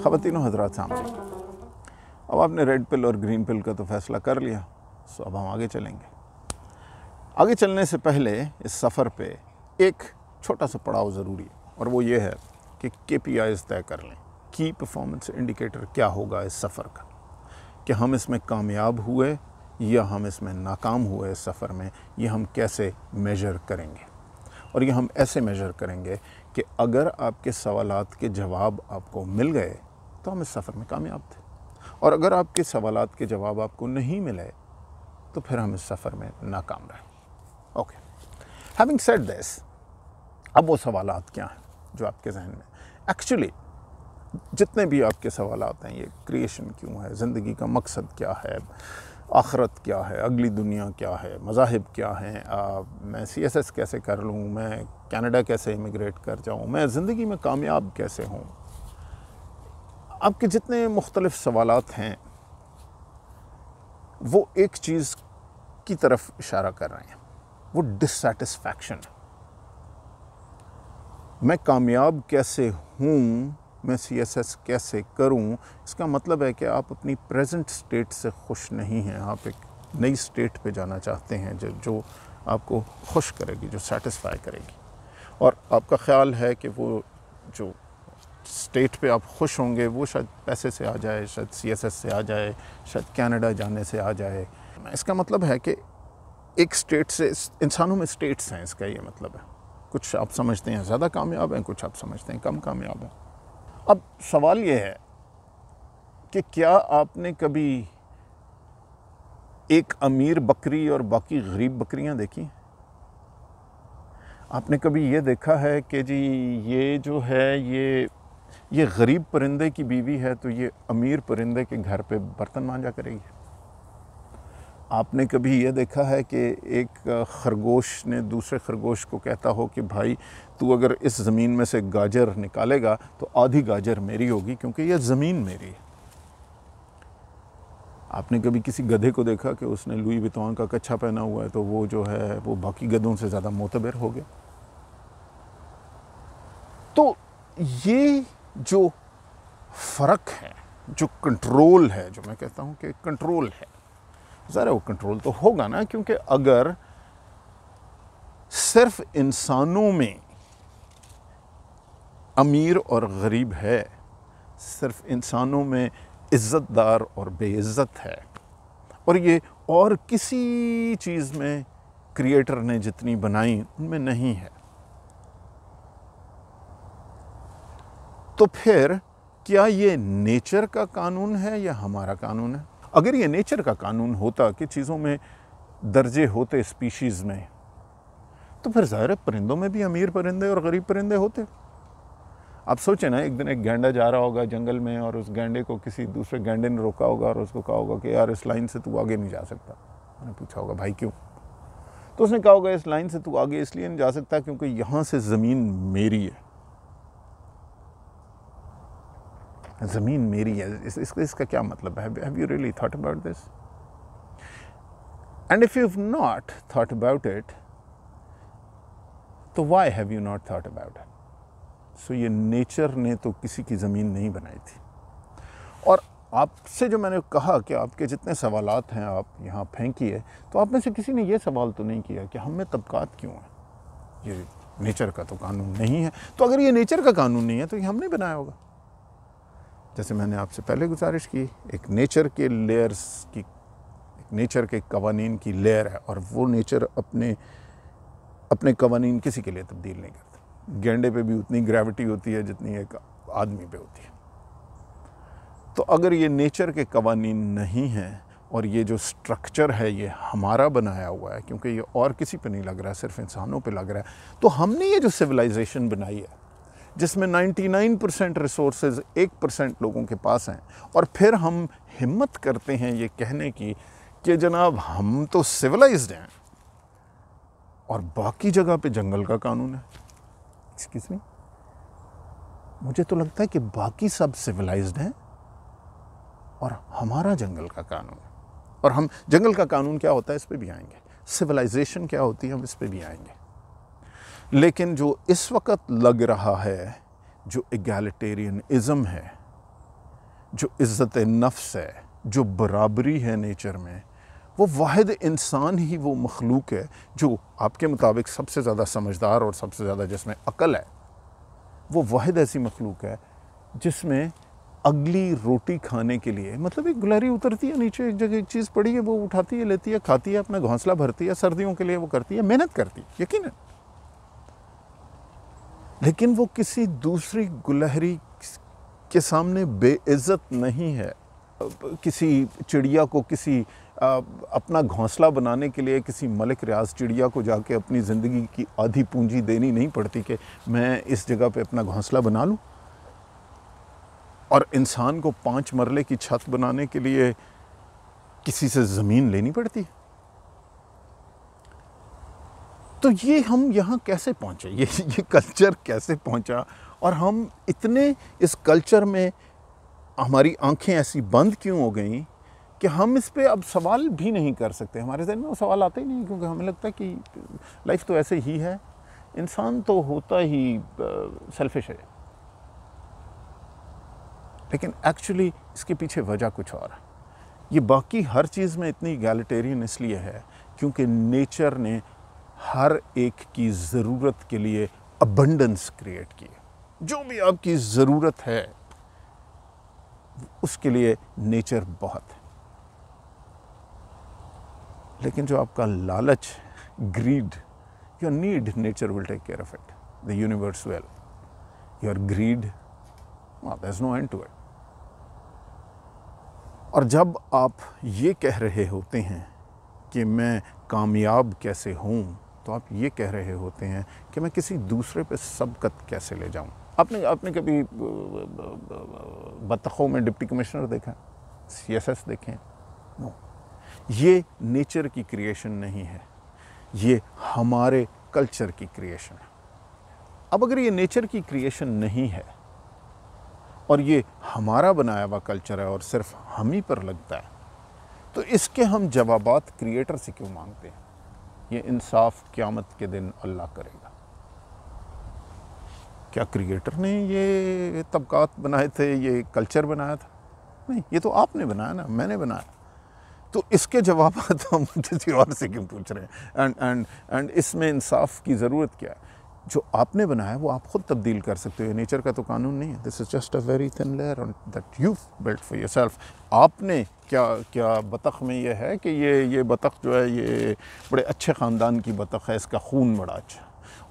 ख़वातीनो हज़रात सामने, अब आपने रेड पिल और ग्रीन पिल का तो फ़ैसला कर लिया, सो अब हम आगे चलेंगे। आगे चलने से पहले इस सफ़र पे एक छोटा सा पड़ाव ज़रूरी है, और वो ये है कि KPIs तय कर लें। की परफॉर्मेंस इंडिकेटर क्या होगा इस सफ़र का, कि हम इसमें कामयाब हुए या हम इसमें नाकाम हुए इस सफ़र में, ये हम कैसे मेजर करेंगे। और ये हम ऐसे मेजर करेंगे कि अगर आपके सवालात के जवाब आपको मिल गए तो हम इस सफ़र में कामयाब थे, और अगर आपके सवालात के जवाब आपको नहीं मिले तो फिर हम इस सफ़र में नाकाम रहे। ओके, हैविंग सेड दिस, अब वो सवालात क्या हैं जो आपके जहन में एक्चुअली, जितने भी आपके सवालात हैं, ये क्रिएशन क्यों है, ज़िंदगी का मकसद क्या है, आखरत क्या है, अगली दुनिया क्या है, मज़ाहिब क्या हैं, मैं CSS कैसे कर लूँ, मैं कनाडा कैसे इमिग्रेट कर जाऊँ, मैं ज़िंदगी में कामयाब कैसे हूँ, आपके जितने मुख्तलिफ सवालात हैं वो एक चीज़ की तरफ इशारा कर रहे हैं, वो डिससैटिस्फैक्शन। मैं कामयाब कैसे हूँ, मैं CSS कैसे करूँ, इसका मतलब है कि आप अपनी प्रेजेंट स्टेट से खुश नहीं हैं, आप एक नई स्टेट पे जाना चाहते हैं जो आपको खुश करेगी, जो सेटिस्फाई करेगी। और आपका ख्याल है कि वो जो स्टेट पे आप खुश होंगे वो शायद पैसे से आ जाए, शायद CSS से आ जाए, शायद कनाडा जाने से आ जाए। इसका मतलब है कि एक स्टेट से, इंसानों में स्टेट्स हैं, इसका ये मतलब है। कुछ आप समझते हैं ज़्यादा कामयाब हैं, कुछ आप समझते हैं कम कामयाब हैं। अब सवाल ये है कि क्या आपने कभी एक अमीर बकरी और बाकी गरीब बकरियां देखी? आपने कभी ये देखा है कि जी ये जो है ये गरीब परिंदे की बीवी है तो ये अमीर परिंदे के घर पे बर्तन मांजा करेगी? आपने कभी ये देखा है कि एक खरगोश ने दूसरे खरगोश को कहता हो कि भाई तू अगर इस ज़मीन में से गाजर निकालेगा तो आधी गाजर मेरी होगी क्योंकि यह ज़मीन मेरी है? आपने कभी किसी गधे को देखा कि उसने लुई वितौन का कच्छा पहना हुआ है तो वो जो है वो बाकी गधों से ज़्यादा मोतबर हो गया? तो ये जो फ़र्क है, जो कंट्रोल है, जो मैं कहता हूँ कि कंट्रोल है, ज़रा वो कंट्रोल तो होगा ना, क्योंकि अगर सिर्फ इंसानों में अमीर और गरीब है, सिर्फ इंसानों में इज़्ज़तदार और बेइज़्ज़त है, और ये और किसी चीज़ में क्रिएटर ने जितनी बनाई उनमें नहीं है, तो फिर क्या ये नेचर का कानून है या हमारा कानून है? अगर ये नेचर का कानून होता कि चीज़ों में दर्जे होते स्पीशीज़ में, तो फिर ज़ाहिर है परिंदों में भी अमीर परिंदे और गरीब परिंदे होते। आप सोचें ना, एक दिन एक गैंडा जा रहा होगा जंगल में और उस गैंडे को किसी दूसरे गैंडे ने रोका होगा और उसको कहा होगा कि यार इस लाइन से तू आगे नहीं जा सकता। मैंने पूछा होगा भाई क्यों? तो उसने कहा होगा इस लाइन से तू आगे इसलिए नहीं जा सकता क्योंकि यहाँ से ज़मीन मेरी है, ज़मीन मेरी है। इसका क्या मतलब है? Have you really thought about this? And if you've not thought about it, तो why have you not thought about it? So ये नेचर ने तो किसी की ज़मीन नहीं बनाई थी। और आपसे जो मैंने कहा कि आपके जितने सवालात हैं आप यहाँ फेंकिए, तो आप में से किसी ने ये सवाल तो नहीं किया कि हम में तबकात क्यों हैं? ये नेचर का तो कानून नहीं है। तो अगर ये नेचर का कानून नहीं है तो ये हमने बनाया होगा। जैसे मैंने आपसे पहले गुजारिश की, एक नेचर के लेयर्स की, एक नेचर के कवानीन की लेयर है, और वो नेचर अपने कवानीन किसी के लिए तब्दील नहीं करता। गैंडे पे भी उतनी ग्रेविटी होती है जितनी एक आदमी पे होती है। तो अगर ये नेचर के कवानीन नहीं हैं और ये जो स्ट्रक्चर है ये हमारा बनाया हुआ है, क्योंकि ये और किसी पे नहीं लग रहा है, सिर्फ इंसानों पे लग रहा है, तो हमने ये जो सिविलाइजेशन बनाई है जिसमें 99% रिसोर्सेज 1% लोगों के पास हैं, और फिर हम हिम्मत करते हैं ये कहने की कि जनाब हम तो सिविलाइज्ड हैं और बाकी जगह पे जंगल का कानून है। एक्सक्यूज मी, मुझे तो लगता है कि बाकी सब सिविलाइज्ड हैं और हमारा जंगल का कानून है। और हम जंगल का कानून क्या होता है इस पे भी आएंगे, सिविलाइजेशन क्या होती है हम इस पे भी आएंगे। लेकिन जो इस वक्त लग रहा है, जो एगैलिटेरियनिज़म है, जो इज़्ज़त नफ्स है, जो बराबरी है नेचर में, वो वाहिद इंसान ही वो मखलूक है जो आपके मुताबिक सबसे ज़्यादा समझदार और सबसे ज़्यादा जिसमें अक्ल है। वो वाहिद ऐसी मखलूक है जिसमें अगली रोटी खाने के लिए, मतलब एक गुलहरी उतरती है नीचे, एक जगह एक चीज़ पड़ी है, वो उठाती है, लेती है, खाती है, अपना घोंसला भरती है, सर्दियों के लिए वो करती है, मेहनत करती है, यकीनन। लेकिन वो किसी दूसरी गुलहरी के सामने बेइज्जत नहीं है। किसी चिड़िया को अपना घोंसला बनाने के लिए किसी मलिक रियाज चिड़िया को जाके अपनी ज़िंदगी की आधी पूंजी देनी नहीं पड़ती कि मैं इस जगह पे अपना घोंसला बना लूँ। और इंसान को 5 मरले की छत बनाने के लिए किसी से ज़मीन लेनी पड़ती। तो ये हम यहाँ कैसे पहुँचे, ये कल्चर कैसे पहुँचा, और हम इतने इस कल्चर में हमारी आंखें ऐसी बंद क्यों हो गई कि हम इस पे अब सवाल भी नहीं कर सकते। हमारे ज़हन में वो सवाल आते ही नहीं, क्योंकि हमें लगता है कि लाइफ तो ऐसे ही है, इंसान तो होता ही सेल्फिश है। लेकिन एक्चुअली इसके पीछे वजह कुछ और है। ये बाकी हर चीज़ में इतनी इगैलिटेरियन इसलिए है क्योंकि नेचर ने हर एक की ज़रूरत के लिए अबंडेंस क्रिएट की है। जो भी आपकी ज़रूरत है उसके लिए नेचर बहुत है। लेकिन जो आपका लालच, greed, your need, nature will take care of it, the universe will. Your greed, there is no end to it. और जब आप ये कह रहे होते हैं कि मैं कामयाब कैसे हूँ, तो आप ये कह रहे होते हैं कि मैं किसी दूसरे पे सबकत कैसे ले जाऊँ। आपने कभी बतखों में डिप्टी कमिश्नर देखा, CSS देखें? नो। ये नेचर की क्रिएशन नहीं है, ये हमारे कल्चर की क्रिएशन है। अब अगर ये नेचर की क्रिएशन नहीं है और ये हमारा बनाया हुआ कल्चर है और सिर्फ हम ही पर लगता है, तो इसके हम जवाबात क्रिएटर से क्यों मांगते हैं? ये इंसाफ क़यामत के दिन अल्लाह करेगा। क्या क्रिएटर ने ये तबकात बनाए थे, ये कल्चर बनाया था? नहीं, ये तो आपने बनाया ना, मैंने बनाया। तो इसके जवाब हम किसी और से क्यों पूछ रहे हैं? एंड इसमें इंसाफ की ज़रूरत क्या है? जो आपने बनाया वो आप खुद तब्दील कर सकते हो। ये नेचर का तो कानून नहीं है। This is just a very thin layer that you built for yourself. आपने क्या बतख में ये है कि ये बतख जो है ये बड़े अच्छे ख़ानदान की बतख है, इसका खून बड़ा अच्छा,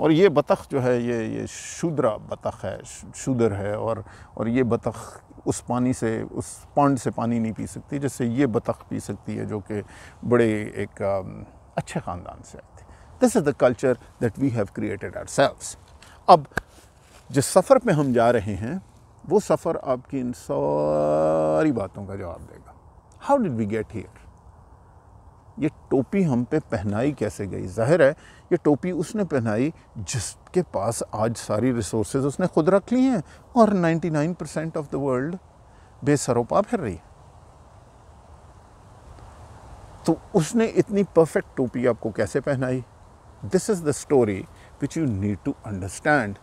और ये बतख जो है ये शूद्रा बतख है, शूदर है, और ये बतख उस पानी से, उस पॉन्ड से पानी नहीं पी सकती जिससे ये बतख पी सकती है, जो कि बड़े एक अच्छे ख़ानदान से आती है। This is the culture that we have created ourselves. अब जिस सफ़र पे हम जा रहे हैं वो सफ़र आपकी इन सारी बातों का जवाब देगा। How did we get here? ये टोपी हम पे पहनाई कैसे गई? जाहिर है ये टोपी उसने पहनाई जिसके पास आज सारी रिसोर्सेज उसने खुद रख ली हैं, और 99% ऑफ द वर्ल्ड बेसरोपा फिर रही है। तो उसने इतनी परफेक्ट टोपी आपको कैसे पहनाई? This is the story which you need to understand,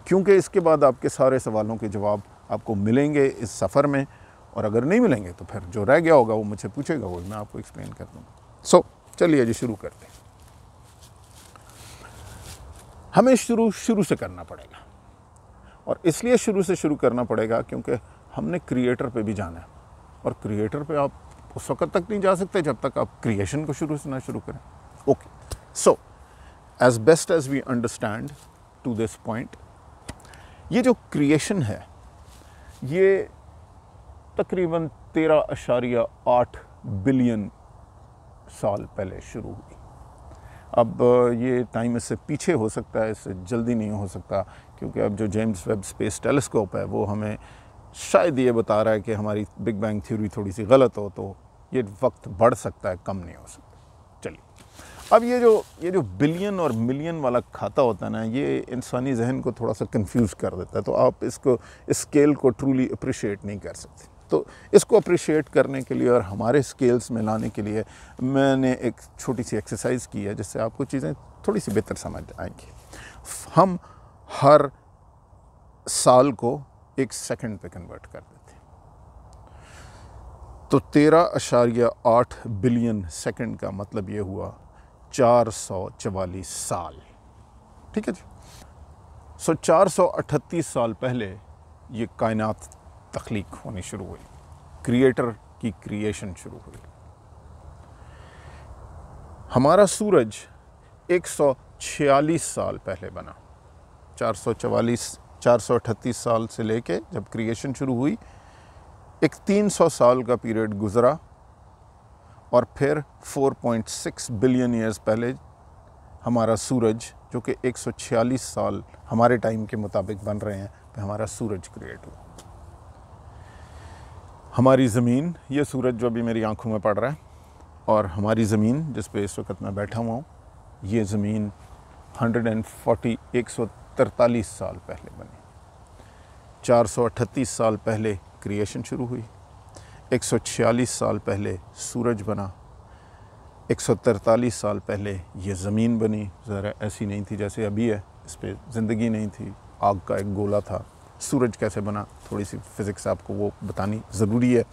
क्योंकि इसके बाद आपके सारे सवालों के जवाब आपको मिलेंगे इस सफ़र में, और अगर नहीं मिलेंगे तो फिर जो रह गया होगा वो मुझसे पूछेगा, वो मैं आपको एक्सप्लेन कर दूँगा। सो चलिए जी शुरू करते हैं। हमें शुरू से करना पड़ेगा, और इसलिए शुरू करना पड़ेगा क्योंकि हमने क्रिएटर पे भी जाना है, और क्रिएटर पे आप उस वक्त तक नहीं जा सकते जब तक आप क्रिएशन को शुरू से ना शुरू करें। Okay, so as best as we understand to this point, ये जो क्रिएशन है ये तकरीबन 13.8 बिलियन साल पहले शुरू हुई। अब ये टाइम इससे पीछे हो सकता है, इससे जल्दी नहीं हो सकता, क्योंकि अब जो जेम्स वेब स्पेस टेलीस्कोप है वो हमें शायद ये बता रहा है कि हमारी बिग बैंग थ्योरी थोड़ी सी गलत हो, तो ये वक्त बढ़ सकता है, कम नहीं हो सकता। चलिए, अब ये जो बिलियन और मिलियन वाला खाता होता है ना, ये इंसानी जहन को थोड़ा सा कंफ्यूज कर देता है, तो आप इसको, इस स्केल को ट्रूली अप्रिशिएट नहीं कर सकते। तो इसको अप्रिशिएट करने के लिए और हमारे स्केल्स में लाने के लिए मैंने एक छोटी सी एक्सरसाइज की है जिससे आपको चीज़ें थोड़ी सी बेहतर समझ आएंगी। हम हर साल को 1 सेकंड पे कन्वर्ट कर देते हैं। तो 13.8 बिलियन सेकंड का मतलब ये हुआ 444 साल। ठीक है जी। 438 साल पहले ये कायनात तख्लीक होनी शुरू हुई, क्रिएटर की क्रिएशन शुरू हुई। हमारा सूरज 146 साल पहले बना। 438 साल से लेके जब क्रिएशन शुरू हुई, एक 300 साल का पीरियड गुजरा और फिर 4.6 बिलियन ईयर्स पहले हमारा सूरज, जो कि 146 साल हमारे टाइम के मुताबिक बन रहे हैं, तो हमारा सूरज क्रिएट हुआ। हमारी ज़मीन, ये सूरज जो अभी मेरी आंखों में पड़ रहा है, और हमारी ज़मीन जिस पे इस वक्त मैं बैठा हुआ हूँ, ये ज़मीन 143 साल पहले बनी। 438 साल पहले क्रिएशन शुरू हुई, 146 साल पहले सूरज बना, 143 साल पहले ये ज़मीन बनी। ज़रा ऐसी नहीं थी जैसे अभी है, इस पर ज़िंदगी नहीं थी, आग का एक गोला था। सूरज कैसे बना, थोड़ी सी फिज़िक्स आपको वो बतानी ज़रूरी है।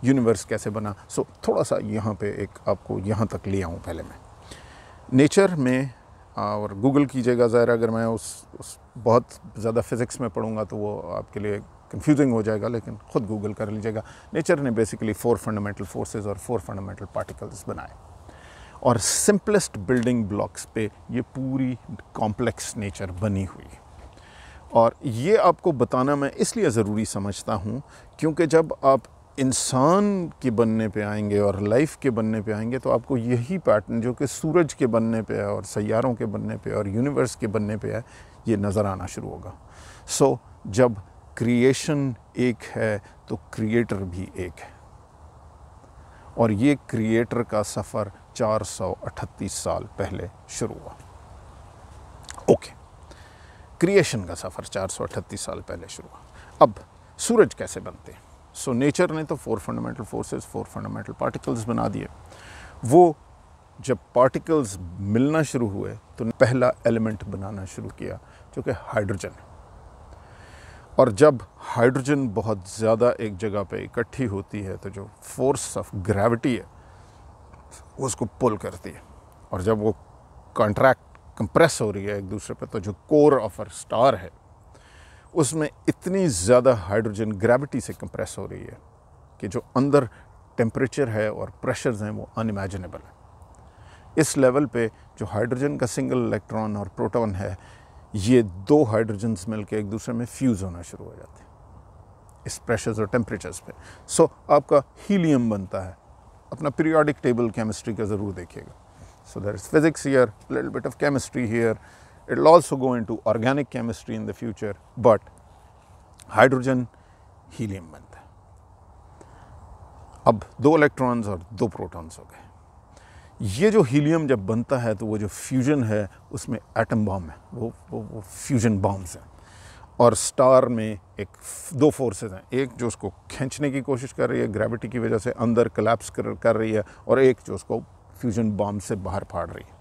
यूनिवर्स कैसे बना, सो थोड़ा सा यहाँ पे एक आपको यहाँ तक ले आऊँ पहले मैं। नेचर में और गूगल कीजिएगा ज़रा, अगर मैं उस बहुत ज़्यादा फ़िज़िक्स में पढ़ूँगा तो वो आपके लिए कंफ्यूजिंग हो जाएगा, लेकिन ख़ुद गूगल कर लीजिएगा। नेचर ने बेसिकली 4 फंडामेंटल फोर्सेस और 4 फंडामेंटल पार्टिकल्स बनाए, और सिंपलेस्ट बिल्डिंग ब्लॉक्स पे ये पूरी कॉम्प्लेक्स नेचर बनी हुई। और ये आपको बताना मैं इसलिए ज़रूरी समझता हूँ क्योंकि जब आप इंसान के बनने पे आएंगे और लाइफ के बनने पे आएंगे, तो आपको यही पैटर्न जो कि सूरज के बनने पे है और सैयारों के बनने पे और यूनिवर्स के बनने पे है, ये नज़र आना शुरू होगा। सो जब क्रिएशन एक है तो क्रिएटर भी एक है, और ये क्रिएटर का सफ़र 438 साल पहले शुरू हुआ। ओके, क्रिएशन का सफ़र 438 साल पहले शुरू हुआ। अब सूरज कैसे बनते हैं? सो नेचर ने तो 4 फंडामेंटल फोर्सेस, 4 फंडामेंटल पार्टिकल्स बना दिए। वो जब पार्टिकल्स मिलना शुरू हुए तो पहला एलिमेंट बनाना शुरू किया, जो कि हाइड्रोजन। और जब हाइड्रोजन बहुत ज़्यादा एक जगह पे इकट्ठी होती है तो जो फोर्स ऑफ ग्रेविटी है वो उसको पुल करती है, और जब वो कंप्रेस हो रही है एक दूसरे पे, तो जो कोर ऑफ अ स्टार है उसमें इतनी ज़्यादा हाइड्रोजन ग्रेविटी से कंप्रेस हो रही है कि जो अंदर टेम्परेचर है और प्रेशर्स हैं वो अनइमेजिनेबल है। इस लेवल पे जो हाइड्रोजन का सिंगल इलेक्ट्रॉन और प्रोटॉन है, ये 2 हाइड्रोजन्स मिलकर एक दूसरे में फ्यूज़ होना शुरू हो जाते हैं इस प्रेशर्स और टेम्परेचर्स पे। सो आपका हीलियम बनता है। अपना पीरियोडिक टेबल केमिस्ट्री का ज़रूर देखिएगा। So there is physics here, little bit of chemistry here, it will also go into organic chemistry in the future, but hydrogen helium बनता है। अब 2 इलेक्ट्रॉन्स और 2 प्रोटॉन्स हो गए। ये जो हीलियम जब बनता है तो वो जो फ्यूजन है उसमें एटम बॉम्ब है, वो फ्यूजन बॉम्ब्स हैं। और स्टार में 2 फोर्सेस हैं, एक जो उसको खींचने की कोशिश कर रही है ग्रेविटी की वजह से, अंदर कोलैप्स कर रही है, और एक जो उसको फ्यूजन बॉम्ब से बाहर फाड़ रही है।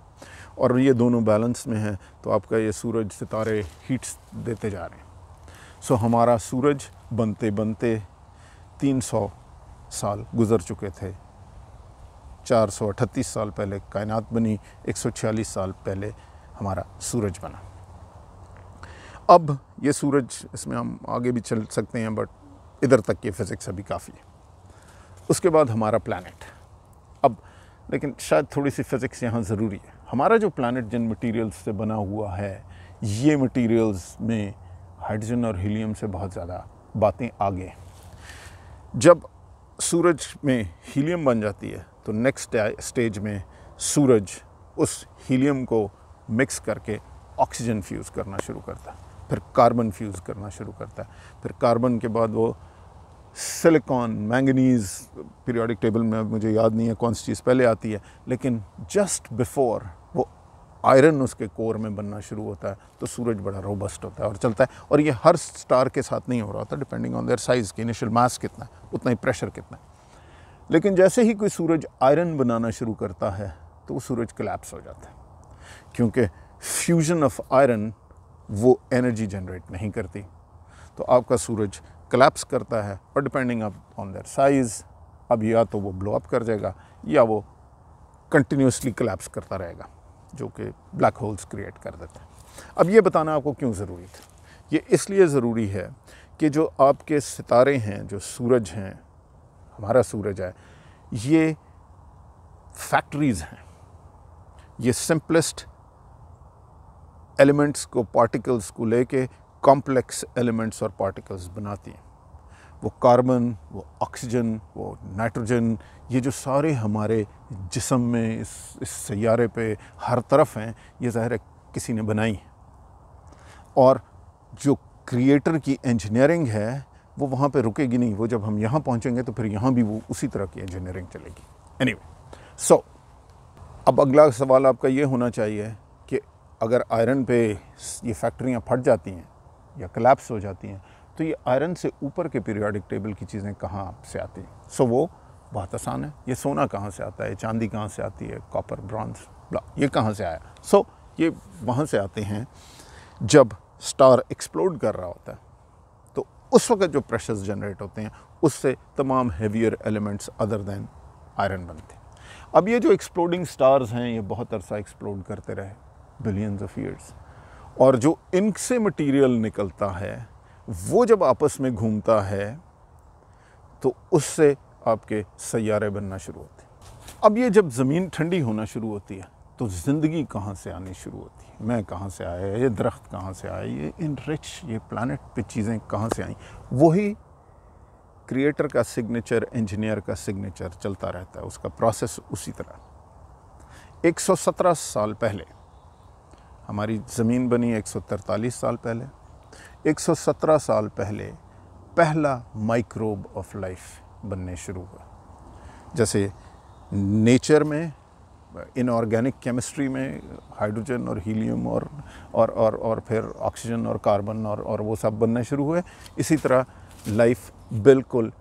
और ये दोनों बैलेंस में हैं, तो आपका ये सूरज सितारे हीट्स देते जा रहे हैं। सो हमारा सूरज बनते बनते 300 साल गुजर चुके थे। 438 साल पहले कायनात बनी, 146 साल पहले हमारा सूरज बना। अब ये सूरज, इसमें हम आगे भी चल सकते हैं, बट इधर तक ये फिज़िक्स अभी काफ़ी है। उसके बाद हमारा प्लैनेट। अब लेकिन शायद थोड़ी सी फिज़िक्स यहाँ ज़रूरी है। हमारा जो प्लैनेट जिन मटेरियल्स से बना हुआ है, ये मटेरियल्स में हाइड्रोजन और हीलियम से बहुत ज़्यादा बातें आगे हैं। जब सूरज में हीलियम बन जाती है तो नेक्स्ट स्टेज में सूरज उस हीलियम को मिक्स करके ऑक्सीजन फ्यूज़ करना शुरू करता है, फिर कार्बन फ्यूज़ करना शुरू करता है, फिर कार्बन के बाद वो सिलिकॉन, मैंगनीज़, पीरियोडिक टेबल में मुझे याद नहीं है कौन सी चीज़ पहले आती है, लेकिन जस्ट बिफोर वो आयरन उसके कोर में बनना शुरू होता है, तो सूरज बड़ा रोबस्ट होता है और चलता है। और ये हर स्टार के साथ नहीं हो रहा होता, डिपेंडिंग ऑन देयर साइज़ कि इनिशियल मास कितना है, उतना ही प्रेशर कितना है। लेकिन जैसे ही कोई सूरज आयरन बनाना शुरू करता है तो वो सूरज कोलैप्स हो जाता है, क्योंकि फ्यूजन ऑफ आयरन वो एनर्जी जनरेट नहीं करती। तो आपका सूरज कोलैप्स करता है और डिपेंडिंग ऑन देयर साइज़ अब या तो वो ब्लो अप कर जाएगा या वो कंटिन्यूसली कोलैप्स करता रहेगा, जो कि ब्लैक होल्स क्रिएट कर देता है। अब ये बताना आपको क्यों ज़रूरी था। ये इसलिए ज़रूरी है कि जो आपके सितारे हैं, जो सूरज हैं, हमारा सूरज है, ये फैक्ट्रीज़ हैं। ये सिंपलेस्ट एलिमेंट्स को, पार्टिकल्स को लेके कॉम्प्लेक्स एलिमेंट्स और पार्टिकल्स बनाती हैं। वो कार्बन, वो ऑक्सीजन, वो नाइट्रोजन, ये जो सारे हमारे जिस्म में इस सैयारे पे हर तरफ हैं, ये ज़ाहिर है किसी ने बनाई है। और जो क्रिएटर की इंजीनियरिंग है वो वहाँ पे रुकेगी नहीं। वो जब हम यहाँ पहुँचेंगे तो फिर यहाँ भी वो उसी तरह की इंजीनियरिंग चलेगी। एनीवे, सो अब अगला सवाल आपका ये होना चाहिए कि अगर आयरन पे ये फैक्ट्रियाँ फट जाती हैं या कोलैप्स हो जाती हैं तो ये आयरन से ऊपर के पीरियोडिक टेबल की चीज़ें कहाँ से आती हैं? सो वो बहुत आसान है। ये सोना कहाँ से आता है, चांदी कहाँ से आती है, कॉपर, ब्रॉन्ज, ये कहाँ से आया? सो ये वहाँ से आते हैं जब स्टार एक्सप्लोड कर रहा होता है तो उस वक्त जो प्रेशर्स जनरेट होते हैं उससे तमाम heavier elements other than iron बनते हैं। अब ये जो एक्सप्लोडिंग स्टार्स हैं ये बहुत अरसा एक्सप्लोड करते रहे, बिलियंस ऑफ ईयर्स, और जो इनसे मटेरियल निकलता है वो जब आपस में घूमता है तो उससे आपके सैयारे बनना शुरू होते हैं। अब ये जब ज़मीन ठंडी होना शुरू होती है तो ज़िंदगी कहाँ से आनी शुरू होती है? मैं कहाँ से आया, ये दरख्त कहाँ से आए, ये इनरिच, ये प्लानट पे चीज़ें कहाँ से आई? वही क्रिएटर का सिग्नेचर, इंजीनियर का सिग्नेचर चलता रहता है, उसका प्रोसेस उसी तरह। 117 साल पहले हमारी ज़मीन बनी, 143 साल पहले। 117 साल पहले पहला माइक्रोब ऑफ लाइफ बनने शुरू हुआ। जैसे नेचर में, इनऑर्गेनिक केमिस्ट्री में हाइड्रोजन और हीलियम और फिर ऑक्सीजन और कार्बन और वो सब बनना शुरू हुए, इसी तरह लाइफ बिल्कुल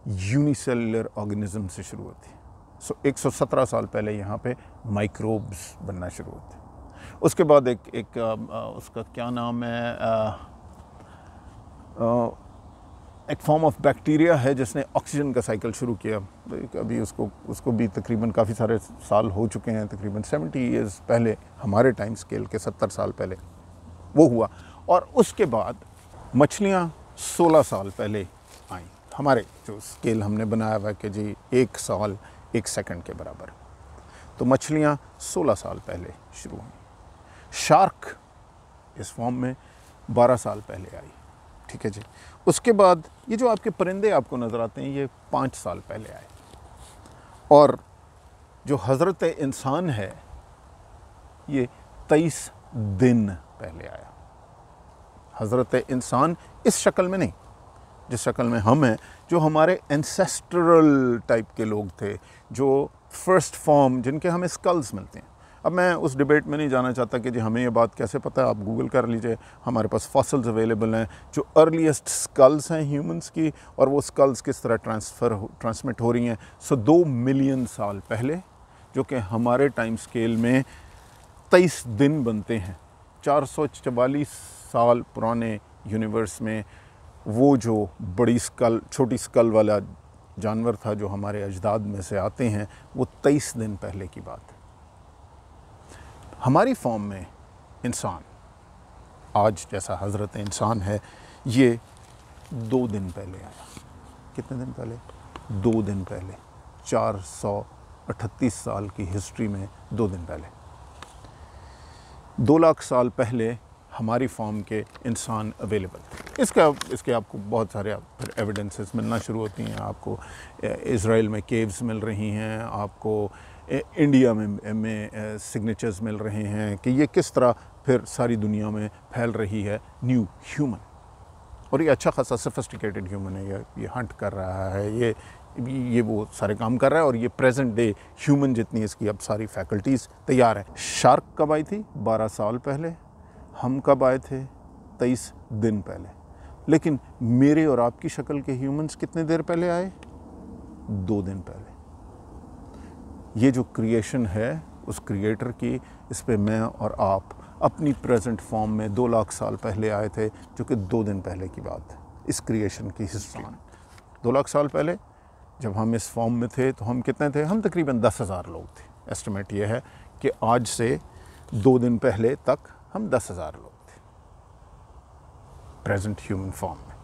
यूनिसेलुलर ऑर्गेनिज्म से शुरू होती है। सो 117 साल पहले यहाँ पे माइक्रोब्स बनना शुरू होते हैं। उसके बाद उसका क्या नाम है, एक फॉर्म ऑफ बैक्टीरिया है जिसने ऑक्सीजन का साइकिल शुरू किया। अभी उसको भी तकरीबन काफ़ी सारे साल हो चुके हैं, तकरीबन 70 ईयर्स पहले, हमारे टाइम स्केल के 70 साल पहले वो हुआ। और उसके बाद मछलियाँ 16 साल पहले आई। हमारे जो स्केल हमने बनाया हुआ है कि जी 1 साल 1 सेकंड के बराबर, तो मछलियाँ 16 साल पहले शुरू हुई। शार्क इस फॉर्म में 12 साल पहले आई, ठीक है जी। उसके बाद ये जो आपके परिंदे आपको नज़र आते हैं ये 5 साल पहले आए। और जो हज़रत इंसान है ये 23 दिन पहले आया। हज़रत इंसान इस शक्ल में नहीं, जिस शक्ल में हम हैं, जो हमारे एंसेस्ट्रल टाइप के लोग थे, जो फर्स्ट फॉर्म, जिनके हमें स्कल्स मिलते हैं। अब मैं उस डिबेट में नहीं जाना चाहता कि जी हमें ये बात कैसे पता है, आप गूगल कर लीजिए, हमारे पास फॉसिल्स अवेलेबल हैं जो अर्लीस्ट स्कल्स हैं ह्यूमंस की, और वो स्कल्स किस तरह ट्रांसमिट हो रही हैं। सो 2 मिलियन साल पहले, जो कि हमारे टाइम स्केल में 23 दिन बनते हैं, 444 साल पुराने यूनिवर्स में वो जो बड़ी स्कल, छोटी स्कल वाला जानवर था जो हमारे अजदाद में से आते हैं, वो 23 दिन पहले की बात है। हमारी फॉर्म में इंसान आज जैसा हज़रत इंसान है ये 2 दिन पहले आया। कितने दिन पहले? 2 दिन पहले। 438 साल की हिस्ट्री में 2 दिन पहले। 2 लाख साल पहले हमारी फॉर्म के इंसान अवेलेबल। इसके आपको बहुत सारे फिर एविडेंसेस मिलना शुरू होती हैं। आपको इज़राइल में केव्स मिल रही हैं, आपको इंडिया में सिग्नेचर्स मिल रहे हैं कि ये किस तरह फिर सारी दुनिया में फैल रही है न्यू ह्यूमन। और ये अच्छा खासा सोफिस्टिकेटेड ह्यूमन है, ये हंट कर रहा है, ये वो सारे काम कर रहा है, और ये प्रेजेंट डे ह्यूमन जितनी इसकी अब सारी फैकल्टीज़ तैयार है। शार्क कब आई थी? 12 साल पहले। हम कब आए थे? 23 दिन पहले। लेकिन मेरे और आपकी शक्ल के ह्यूमंस कितने देर पहले आए? 2 दिन पहले। ये जो क्रिएशन है उस क्रिएटर की, इस पे मैं और आप अपनी प्रेजेंट फॉर्म में 2 लाख साल पहले आए थे, जो कि 2 दिन पहले की बात है इस क्रिएशन की हिस्ट्री में। 2 लाख साल पहले जब हम इस फॉर्म में थे तो हम कितने थे? हम तकरीबन 10,000 लोग थे। एस्टिमेट ये है कि आज से 2 दिन पहले तक हम 10,000 लोग थे प्रेजेंट ह्यूमन फॉर्म में।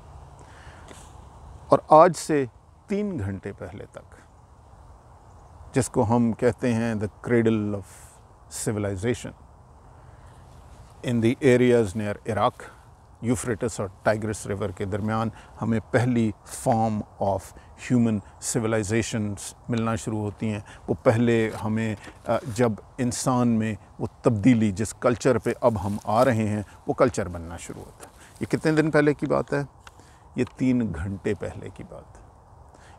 और आज से 3 घंटे पहले तक, जिसको हम कहते हैं the cradle of civilization, in the areas near Iraq, Euphrates और टाइग्रिस रिवर के दरमियान हमें पहली फॉर्म ऑफ ह्यूमन सिविलाइजेशंस मिलना शुरू होती हैं। वो पहले हमें जब इंसान में वो तब्दीली, जिस कल्चर पे अब हम आ रहे हैं, वो कल्चर बनना शुरू होता है। ये कितने दिन पहले की बात है? ये 3 घंटे पहले की बात है।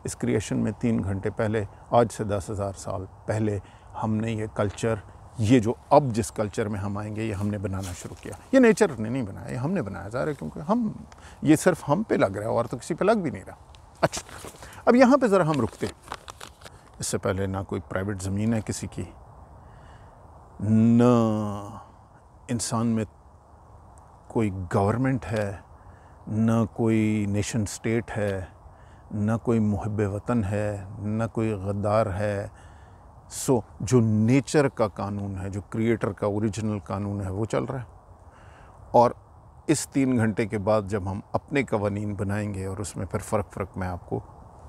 इस क्रिएशन में 3 घंटे पहले, आज से 10,000 साल पहले हमने ये कल्चर, ये जो अब जिस कल्चर में हम आएंगे, ये हमने बनाना शुरू किया। ये नेचर ने नहीं बनाया, ये हमने बनाया जा रहा है, क्योंकि हम, ये सिर्फ हम पे लग रहा है और तो किसी पे लग भी नहीं रहा। अच्छा, अब यहाँ पे ज़रा हम रुकते। इससे पहले ना कोई प्राइवेट ज़मीन है किसी की, न इंसान में कोई गवर्नमेंट है, न कोई नेशन स्टेट है, न कोई मुहब्ब वतन है, न कोई गद्दार है। सो जो नेचर का कानून है, जो क्रिएटर का ओरिजिनल कानून है, वो चल रहा है। और इस 3 घंटे के बाद जब हम अपने कवानीन बनाएंगे, और उसमें फिर फ़र्क मैं आपको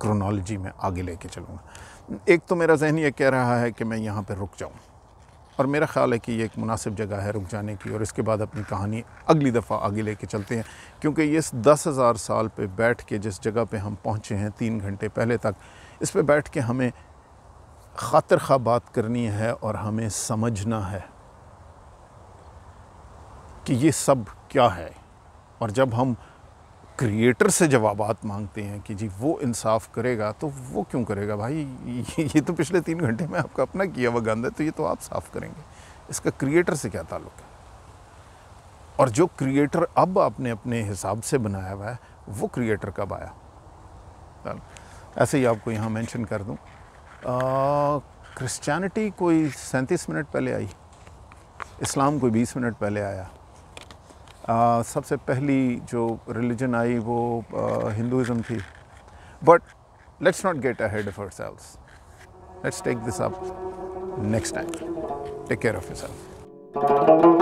क्रोनोलॉजी में आगे लेके चलूँगा। एक तो मेरा ज़हन ये कह रहा है कि मैं यहाँ पर रुक जाऊँ, और मेरा ख़्याल है कि ये एक मुनासिब जगह है रुक जाने की, और इसके बाद अपनी कहानी अगली दफ़ा आगे लेके चलते हैं। क्योंकि ये इस 10,000 साल पे बैठ के जिस जगह पे हम पहुँचे हैं 3 घंटे पहले तक, इस पे बैठ के हमें खातिर खा बात करनी है और हमें समझना है कि ये सब क्या है। और जब हम क्रिएटर से जवाबात मांगते हैं कि जी वो इंसाफ करेगा, तो वो क्यों करेगा भाई? ये तो पिछले 3 घंटे में आपका अपना किया हुआ गंद है, तो ये तो आप साफ़ करेंगे। इसका क्रिएटर से क्या ताल्लुक़ है? और जो क्रिएटर अब आपने अपने हिसाब से बनाया हुआ है, वो क्रिएटर कब आया? ऐसे ही आपको यहाँ मेंशन कर दूँ, क्रिश्चियनिटी कोई 37 मिनट पहले आई, इस्लाम कोई 20 मिनट पहले आया। सबसे पहली जो रिलीजन आई वो हिंदुइज़्म थी। But let's not get ahead of ourselves, let's take this up next time. Take care of yourself.